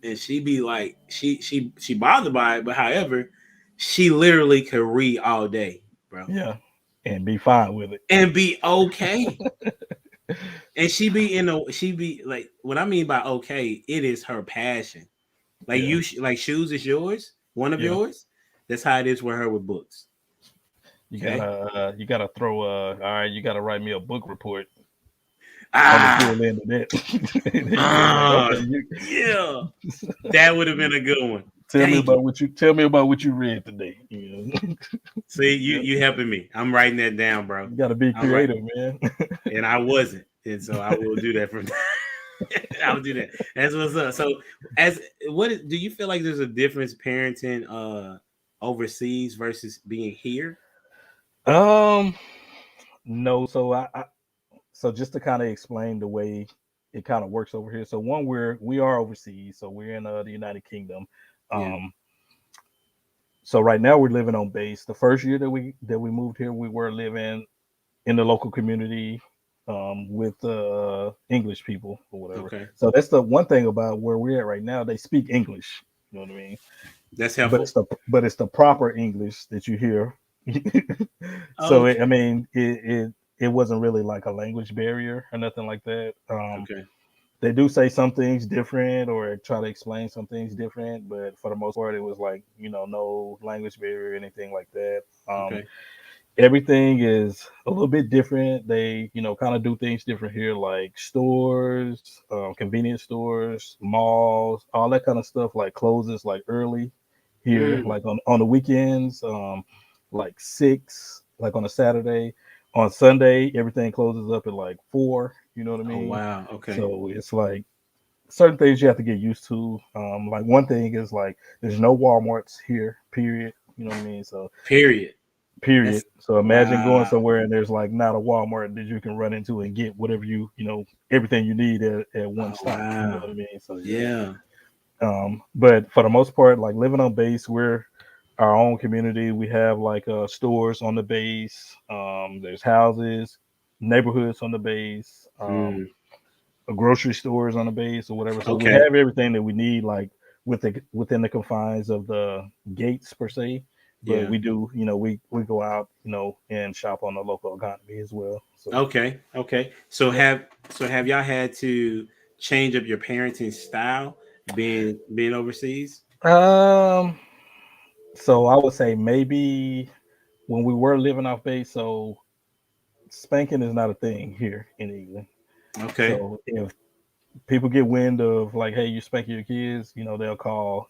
and she be like, she bothered by it, but however, she literally could read all day, bro, Yeah, and be fine with it. and be okay. And she be like, what I mean by okay, it is her passion. Like Yeah, like shoes is yours, one of yeah. yours. That's how it is with her with books. Okay. You gotta throw all right. You gotta write me a book report on the Ah, tail end of that. You gonna be like, ah, okay, you yeah. That would have been a good one. Dang it. tell me about what you read today. See, Yeah, you helping me. I'm writing that down, bro. you gotta be I'm right, creative, man. and I wasn't, and so I will do that from. I'll do that. That's what's up. So, as do you feel like there's a difference parenting overseas versus being here? um, no. So just to kind of explain the way it kind of works over here. So one, we are overseas, so we're in the United Kingdom. Yeah. Um, so right now we're living on base. The first year that we moved here, we were living in the local community with English people or whatever. Okay. So that's the one thing about where we're at right now. They speak English. You know what I mean? That's But helpful. it's the proper English that you hear. So Okay. it wasn't really like a language barrier or nothing like that. Okay. They do say some things different or try to explain some things different, but for the most part, it was like no language barrier or anything like that. Okay. Everything is a little bit different. They kind of do things different here, like stores, convenience stores, malls, all that kind of stuff. Like closes like early here, Mm. like on the weekends, like 6, like on a Saturday. On Sunday, everything closes up at like 4. You know what I Oh mean? wow. Okay. So it's like certain things you have to get used to. Like one thing is like there's no WalMarts here. Period. You know what I mean? So Period. period. That's So imagine going wow. somewhere and there's like not a Walmart that you can run into and get whatever everything you need at one Oh stop. You know wow. what I mean? So yeah. Yeah. But for the most part, like living on base, we're our own community. We have like stores on the base. There's houses, neighborhoods on the base, Mm. grocery stores on the base or whatever. So we Okay. have everything that we need, like within the confines of the gates per se. But Yeah. we do, we go out, and shop on the local economy as well. So Okay. Okay. So yep. have y'all had to change up your parenting style being overseas? Um. So I would say maybe when we were living off base, so spanking is not a thing here in England. Okay. So if people get wind of like, hey, you spanking your kids, they'll call,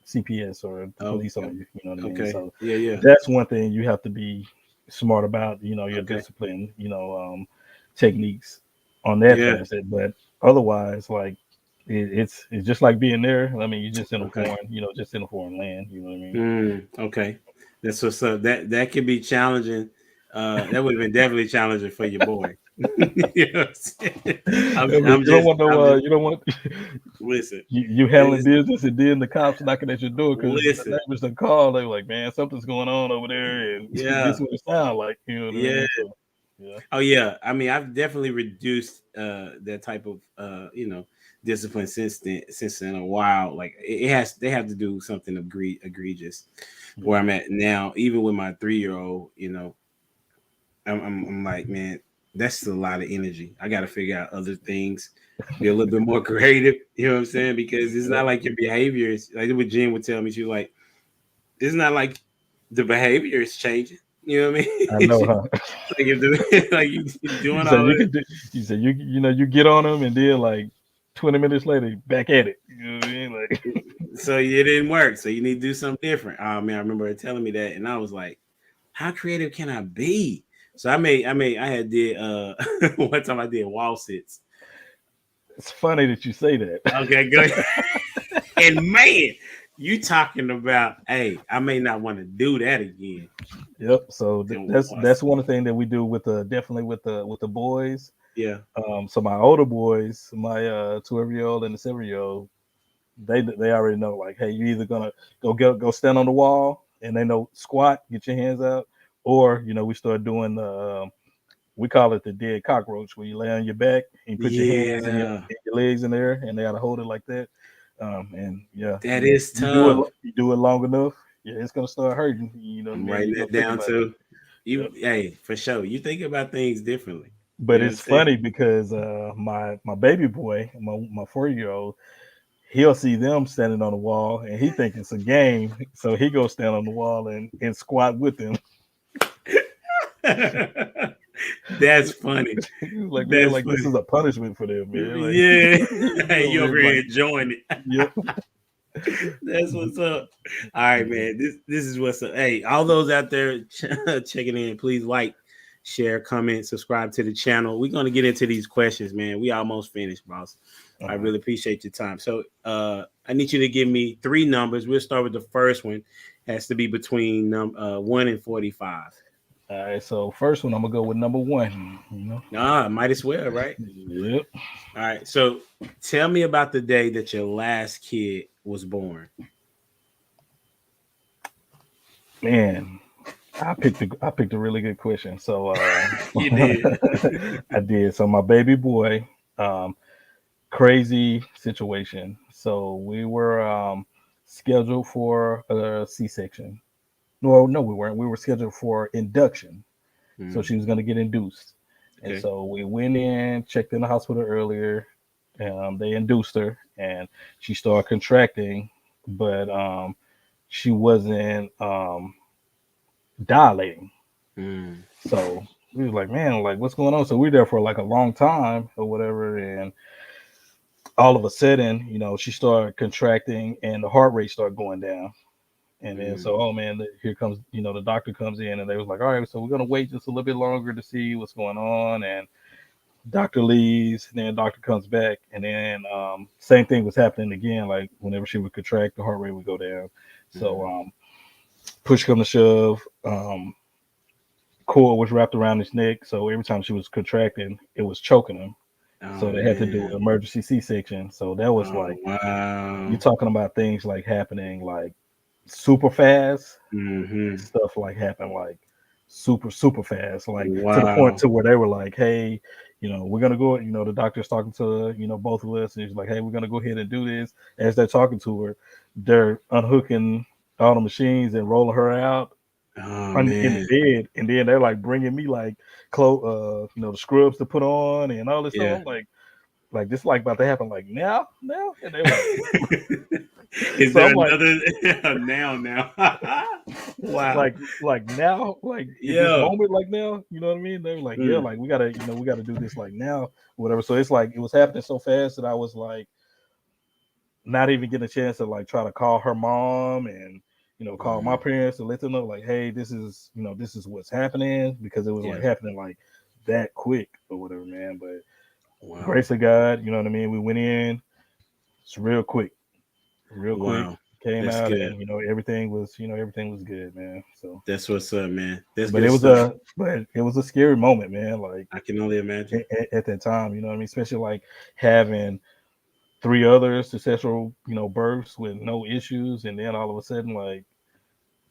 CPS or the Oh. police on you. You know what I mean? Okay. So Yeah. Yeah. that's one thing you have to be smart about. Your Okay. discipline, techniques on that Yeah. facet. But otherwise, like it's just like being there. I mean, you're just in a Okay. just in a foreign land. You know what I mean? Okay. That's what's up. That could be challenging. That would have been definitely challenging for your boy. You know what I'm saying? I mean, I'm just you don't want listen. you handling It's, business and then the cops knocking at your door because the listen. neighbors are called. They were like, man, something's going on over there, and this Yeah. what it sound like. You know what I Yeah. mean? So yeah, Oh yeah. I mean, I've definitely reduced that type of discipline since in a while. Like they have to do something egregious where yeah. I'm at now, even with my 3-year old, I'm like, man, that's a lot of energy. I got to figure out other things, be a little bit more creative. You know what I'm saying? Because it's Yep. not like your behavior is like what Jen would tell me. She was like, it's not like the behavior is changing. You know what I mean? I know, She's huh? like if the, like you You doing said all you that. could do. You said you get on them and then like 20 minutes later back at it. You know what I mean? Like So it didn't work. So you need to do something different. Oh man, I remember her telling me that, and I was like, how creative can I be? So I had did one time I did wall sits. it's funny that you say that. Okay, good. And man, you talking about, hey, I may not want to do that again. Yep. So And that's one thing that we do with the definitely with the boys. yeah, So my older boys, my 12-year old and the 7-year old, they already know like, hey, you either gonna go stand on the wall and they know squat, get your hands out, Or we start doing the we call it the dead cockroach, where you lay on your back and you put your hands Yeah, and your legs in there, and they gotta hold it like that. And yeah, that is you do it tough. you do it long enough, yeah, it's gonna start hurting. I'm Then writing you're gonna that think down about it. too. Yep. Hey, for sure. You think about things differently. You But know what I'm it's saying? funny because my baby boy, my 4 year old, he'll see them standing on the wall and he think it's a game, so he goes stand on the wall and squat with them. That's funny. He's like, man, That's like this funny. is a punishment for them, man. Like Yeah. he Hey, over you there over here like, enjoying it. yep. That's what's up. All right, man. This is what's up. Hey, all those out there checking in, please like, share, comment, subscribe to the channel. We're gonna get into these questions, man. We almost finished, boss. I Uh-huh. really appreciate your time. So I need you to give me three numbers. We'll start with the first one. Has to be between 1 and 45. All right, so first one I'm gonna go with number one. Ah, might as well, right? Yep. All right. So tell me about the day that your last kid was born. Man, I picked a really good question. So You did. I did. So my baby boy, um, crazy situation. So we were scheduled for a C-section. No, we weren't. We were scheduled for induction. So Mm, she was going to get induced. And okay. so we went in, checked in the hospital earlier. They induced her, and she started contracting, but she wasn't dilating. Mm, So we was like, man, like what's going on? So we were there for like a long time or whatever, and all of a sudden, she started contracting, and the heart rate started going down. And then so, mm, oh man, here comes, the doctor comes in, and they was like, all right, so we're gonna wait just a little bit longer to see what's going on. And doctor leaves, and then doctor comes back, and then same thing was happening again. Like whenever she would contract, the heart rate would go down. So mm. push come to shove, cord was wrapped around his neck, so every time she was contracting, it was choking him. So Oh they had to do man. an emergency C-section. So that was Oh like, you're wow. talking about things like happening like super fast, and Mm-hmm. stuff like happened like super fast, like to the point Wow. to where they were like, hey, we're gonna go. The doctor's talking to both of us, and he's like, hey, we're gonna go ahead and do this. As they're talking to her, they're unhooking all the machines and rolling her out Oh in the man. bed, and then they're like bringing me like the scrubs to put on and all this stuff. Yeah. I'm like this like about to happen like now, and they were like, Is so there I'm like, another now? Wow. like now, like in this Yeah. moment, like now, you know what I mean? They were like, yeah, Mm, like we gotta do this like now, whatever. So it's like it was happening so fast that I was like not even getting a chance to like try to call her mom and call my mm, parents and let them know like, hey, this is what's happening, because it was like yeah. happening like that quick or whatever, man. But Wow. grace of God, you know what I mean? We went in, it's real quick, Wow. came That's out, good. and everything was good, man. So, That's what's up, man. That's but good stuff. it was a scary moment, man. Like I can only imagine. at that time, you know what I mean? Especially like having three other successful, births with no issues, and then all of a sudden, like,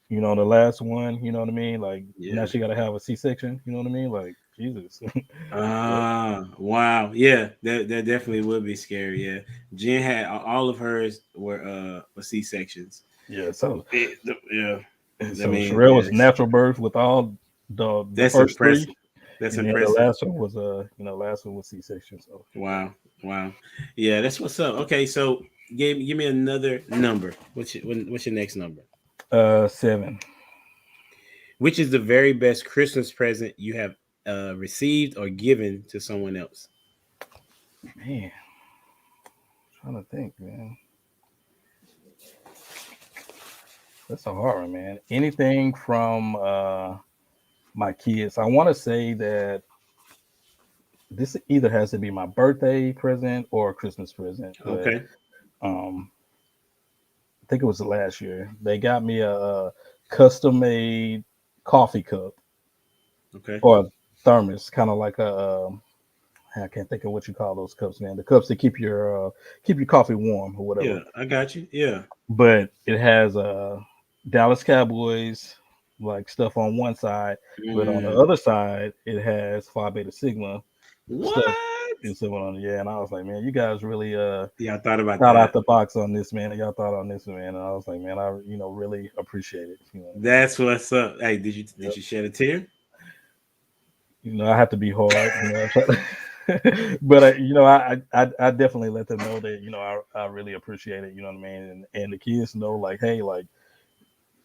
the last one, you know what I mean? Like now Yeah. she got to have a C-section, you know what I mean? Like Jesus. Yep. Ah, wow. Yeah, that definitely would be scary. Yeah. Jen had all of hers were C sections. Yeah. So Yeah. I so mean, Sherelle yeah, was natural birth with all the that's first three, impressive. That's and then the impressive. last one was C-section. So yeah. Wow. Wow. Yeah, that's what's up. Okay, so give me another number. What's your next number? 7. Which is the very best Christmas present you have received or given to someone else? Man, trying to think, man. That's a hard one, man. Anything from my kids. I want to say that this either has to be my birthday present or a Christmas present, but Okay. um, I think it was the last year. They got me a custom made coffee cup Okay. or a thermos, kind of like I can't think of what you call those cups, man. The cups that keep your coffee warm or whatever. Yeah, I got you. Yeah. But it has Dallas Cowboys like stuff on one side, but on the Mm. other side it has Phi Beta Sigma stuff What? and stuff on it. Yeah, and I was like, man, you guys really Yeah, I thought about thought out that. the box on this, man. And y'all thought on this, man. And I was like, man, I really appreciate it. You know what I mean? That's what's up. Hey, did Yep. you shed a tear? I have to be hard. I try but I definitely let them know that I really appreciate it. You know what I mean? And the kids know like, hey, like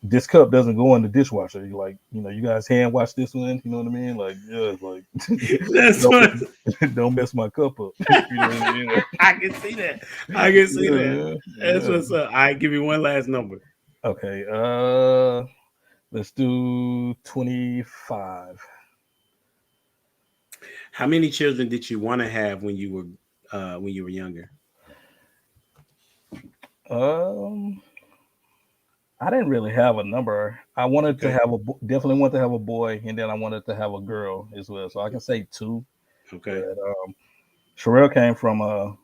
this cup doesn't go in the dishwasher. You like, you guys hand wash this one. You know what I mean? Like, yeah, like That's don't what don't mess my cup up. You know what I mean? Like, I can see that. I can see yeah, that. yeah, That's yeah. what's up. All right, give me one last number. Okay. Let's do 25. How many children did you want to have when you were younger? Um, I didn't really have a number. I wanted to Okay. have definitely wanted to have a boy, and then I wanted to have a girl as well. So I can say two. But Okay. Sherelle came from a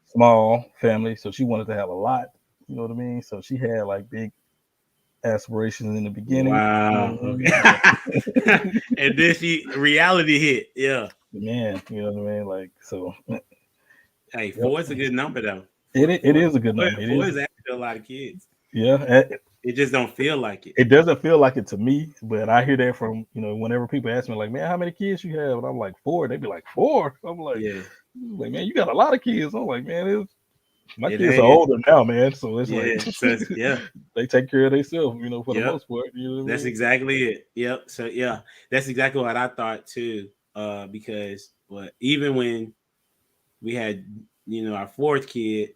small family, so she wanted to have a lot. You know what I mean? So she had like big aspirations in the beginning. You know Wow. what I mean? Okay. And then reality hit. Yeah. Man, you know what I mean? Like so. Hey, Yep. four is a good number though. It Four, is a good four, number. It four is. is actually a lot of kids. Yeah. It just don't feel like it. It doesn't feel like it to me, but I hear that from whenever people ask me like, man, how many kids you have? And I'm like four. They be like four. I'm Yeah. like, man, you got a lot of kids. I'm like, man, my It kids are ain't. older now, man. So it's like Yeah. So yeah. they take care of themselves, for the Yep. most part. You know what I That's mean? exactly it. Yep. So yeah, that's exactly what I thought too. Because but even when we had our fourth kid,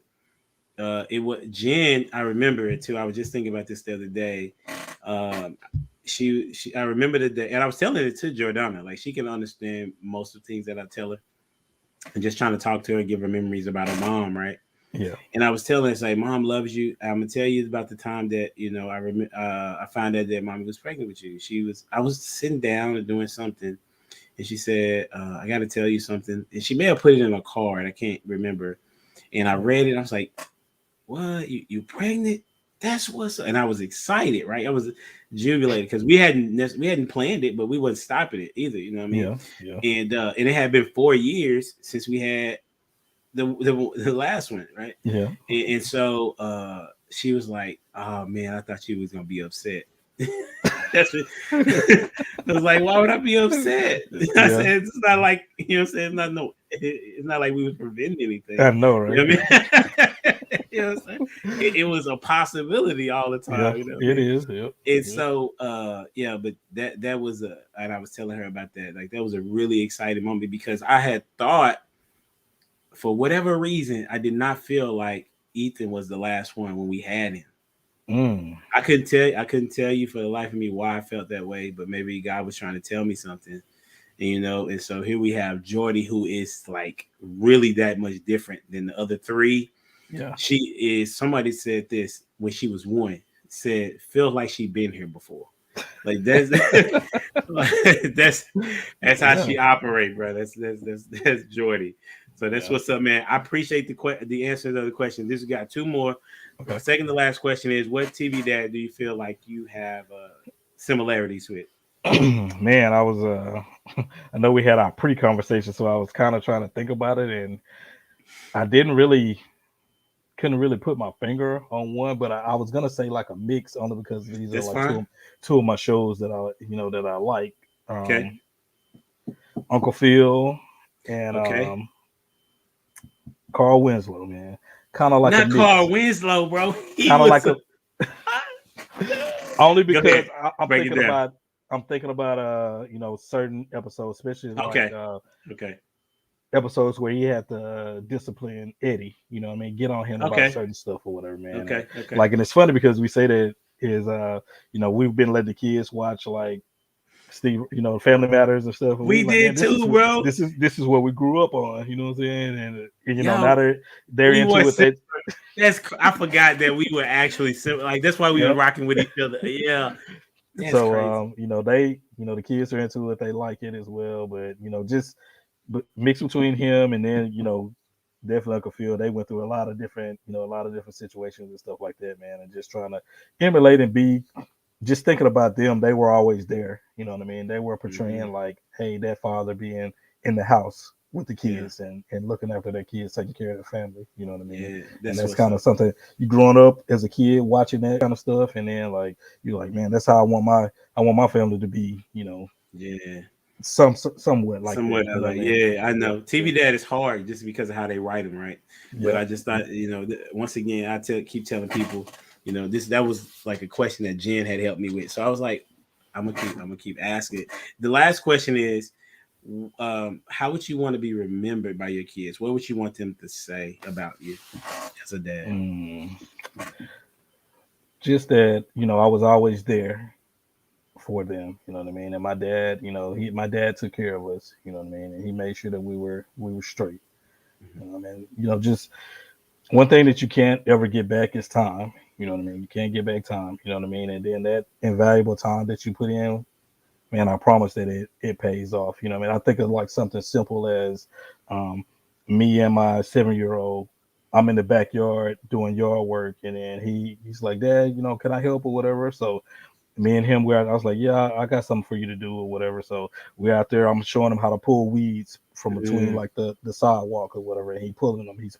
it was Jen. I remember it too. I was just thinking about this the other day. Um, she I remember the day, and I was telling it to Jordana. Like she can understand most of the things that I tell her, and just trying to talk to her, give her memories about her mom, right? Yeah. And I was telling her, say, Mom loves you. I'm gonna tell you about the time that I found out that Mommy was pregnant with you. I was sitting down and doing something, and she said, I got to tell you something. And she may have put it in a card. I can't remember. And I read it. I was like, what? You pregnant? That's what's up. And I was excited, right? I was jubilated because we hadn't planned it, but we wasn't stopping it either. You know what I mean? Yeah. Yeah. And it had been 4 years since we had the last one, right? Yeah. And so she was like, "Oh man, I thought you was gonna be upset." That's what I was like. Why would I be upset? I Yeah. said it's not like I'm saying. It's not no. It's not like we was preventing anything. I know, You know right? what I mean? You know what I'm saying? It was a possibility all the Yeah. time. You know what I It mean? is. Yep. And Yep. so yeah, but that was and I was telling her about that. Like that was a really exciting moment because I had thought for whatever reason I did not feel like Ethan was the last one when we had him. Mm. I couldn't tell you for the life of me why I felt that way, but maybe God was trying to tell me something. And so here we have Jordy, who is like really that much different than the other three. Yeah. She is somebody said this when she was one, said feels like she been here before. Like that's that's that's how Yeah. she operate, bro. That's Jordy. So that's Yeah. what's up, man. I appreciate the answers of the question. This got two more. My Okay. second to last question is: what TV dad do you feel like you have similarities with? Man, I was I know we had our pre-conversation, so I was kind of trying to think about it, and I couldn't really put my finger on one, but I was gonna say like a mix only because these are That's like fine. two of my shows that I like. Okay. Um, Uncle Phil and Okay. Carl Winslow, man, kind of like a Not Carl mix, Winslow, bro. He kind of was like a. a only Go because ahead. I'm Break it thinking down. about certain episodes, especially like Okay. Okay. episodes where he had to discipline Eddie, what I mean, get on him about Okay. certain stuff or whatever, man. Okay. Okay. Like, and it's funny because we say that is, we've been letting the kids watch like Steve, Family Matters and stuff, and we We was like, man, did too, bro. this is what we grew up on, you know what I'm saying? And now Yo, they're we were into it. similar. I forgot that we were actually similar. Like that's why we were Yep. rocking with each other. Yeah, that's So crazy. the kids are into it, they like it as well, but just but mix between him and then definitely Uncle Phil, they went through a lot of different situations and stuff like that, man, and just trying to emulate and be just thinking about them, they were always there. You know what I mean? They were Mm-hmm. portraying like, hey, that father being in the house with the Yeah, kids and looking after their kids, taking care of the family. You know what I mean? yeah, And that's that's what's kind up. of something you growing up as a kid watching that kind of stuff, and then like you're like, man, that's how I want my family to be. You know, Yeah. somewhat like Somewhat that. You know what I like, mean? yeah, I Yeah, know. TV Dad is hard just because of how they write them, right? But yeah, I just thought, once again, keep telling people, that was like a question that Jen had helped me with. So I was like, I'm gonna keep asking it. The last question is, how would you want to be remembered by your kids? What would you want them to say about you as a dad? yeah. Just that I was always there for them. You know what I mean? And my dad, my dad took care of us. You know what I mean? And he made sure that we were straight. You know what I mean? Just one thing that you can't ever get back is time. You know what I mean? You can't get back time. You know what I mean? And then that invaluable time that you put in, man, I promise that it pays off. You know what I mean? I think of like something simple as um, me and my 7-year old. I'm in the backyard doing yard work, and then he's like, Dad, can I help or whatever? So me and him, I was like, yeah, I got something for you to do or whatever. So we're out there. I'm showing him how to pull weeds from between Mm, like the sidewalk or whatever. And he's pulling them, he's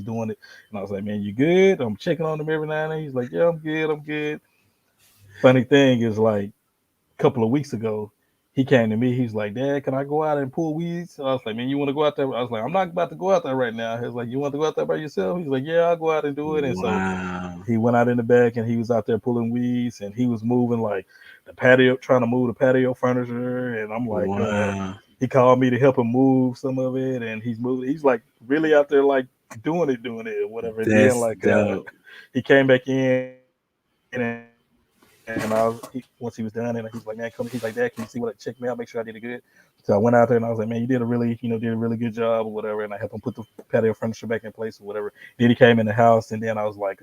doing it. And I was like, man, you good? I'm checking on him every now and then. He's like, yeah, I'm good. I'm good. Funny thing is, like a couple of weeks ago, he came to me. He's like, Dad, can I go out and pull weeds? And I was like, man, you want to go out there? I was like, I'm not about to go out there right now. He was like, you want to go out there by yourself? He's like, yeah, I'll go out and do it. And so wow, he went out in the back and he was out there pulling weeds and he was moving like the patio, trying to move the patio furniture. And I'm like, wow, he called me to help him move some of it, and he's moving. He's like really out there, like doing it, or whatever. And then that's like dope. he came back in, and once he was done, and he's like, man, come. He's like, Dad, can you see what? Check me out, make sure I did it good. So I went out there and I was like, man, you did a really good job or whatever. And I helped him put the patio furniture back in place or whatever. Then he came in the house, and then I was like,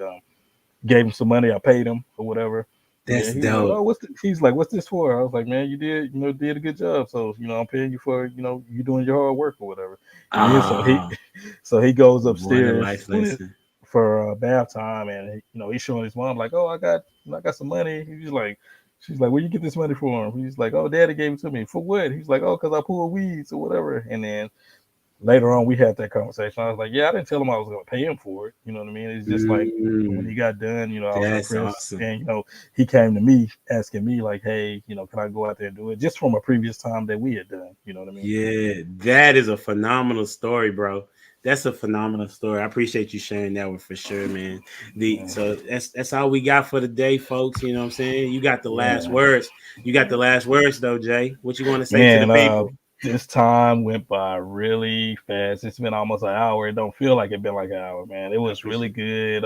gave him some money. I paid him or whatever. And That's then he was like, dope. "Oh, he's like, what's this for?" I was like, "Man, you did a good job. So, I'm paying you for, you doing your hard work or whatever." And then Ah, so he goes what a upstairs life lesson. for bath time, and he's showing his mom like, "Oh, I got some money." He's like, she's like, "Where you get this money from?" He's like, "Oh, Daddy gave it to me for what?" He's like, "Oh, cause I pull weeds or whatever." And then later on we had that conversation. I was like, yeah, I didn't tell him I was going to pay him for it. You know what I mean? It's just like when Mm, he got done, I was that's impressed, awesome. and he came to me asking me like, hey, can I go out there and do it? Just from a previous time that we had done. You know what I mean? Yeah, that is a phenomenal story, bro. That's a phenomenal story. I appreciate you sharing that one for sure, man. The Yeah, so that's all we got for the day, folks. You know what I'm saying? You got the last yeah. words. You got the last words though, Jay. What you want to say to the Man, people? this time went by really fast. It's been almost an hour. It don't feel like it been like an hour, man. It I was really appreciate good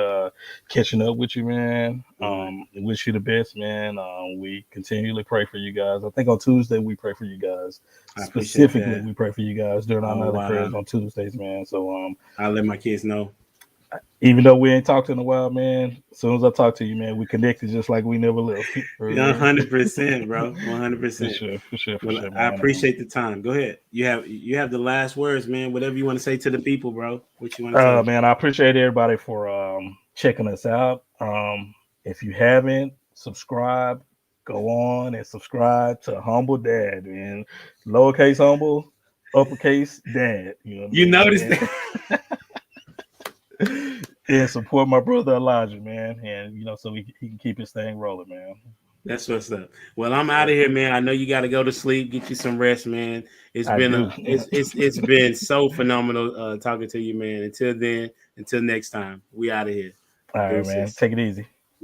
catching up with you, man. it. Wish you the best, man. We continually pray for you guys. I think on Tuesday we pray for you guys. I appreciate Specifically, that. we pray for you guys during our Oh nightly wow. prayers on Tuesdays, man. So I'll let my kids know. even though we ain't talked in a while, man, as soon as I talk to you, man, we connected just like we never left. Yeah, For 100%, bro. 100%. sure, for sure, for Well, sure, I man. appreciate the time. Go ahead. You have the last words, man. Whatever you want to say to the people, bro. What you want to tell them? Man, I appreciate everybody for checking us out. If you haven't subscribed, go on and subscribe to Humble Dad, man. Lowercase humble, uppercase dad. You know what I You mean? noticed that? And support my brother Elijah, man. And so he can keep his thing rolling, man. That's what's up. Well, I'm out Yeah, of here, man. I know you got to go to sleep, get you some rest, man. It's I been do. it's been so phenomenal talking to you, man. Until then, until next time, we out of here. All right, man. Deuces. Take it easy.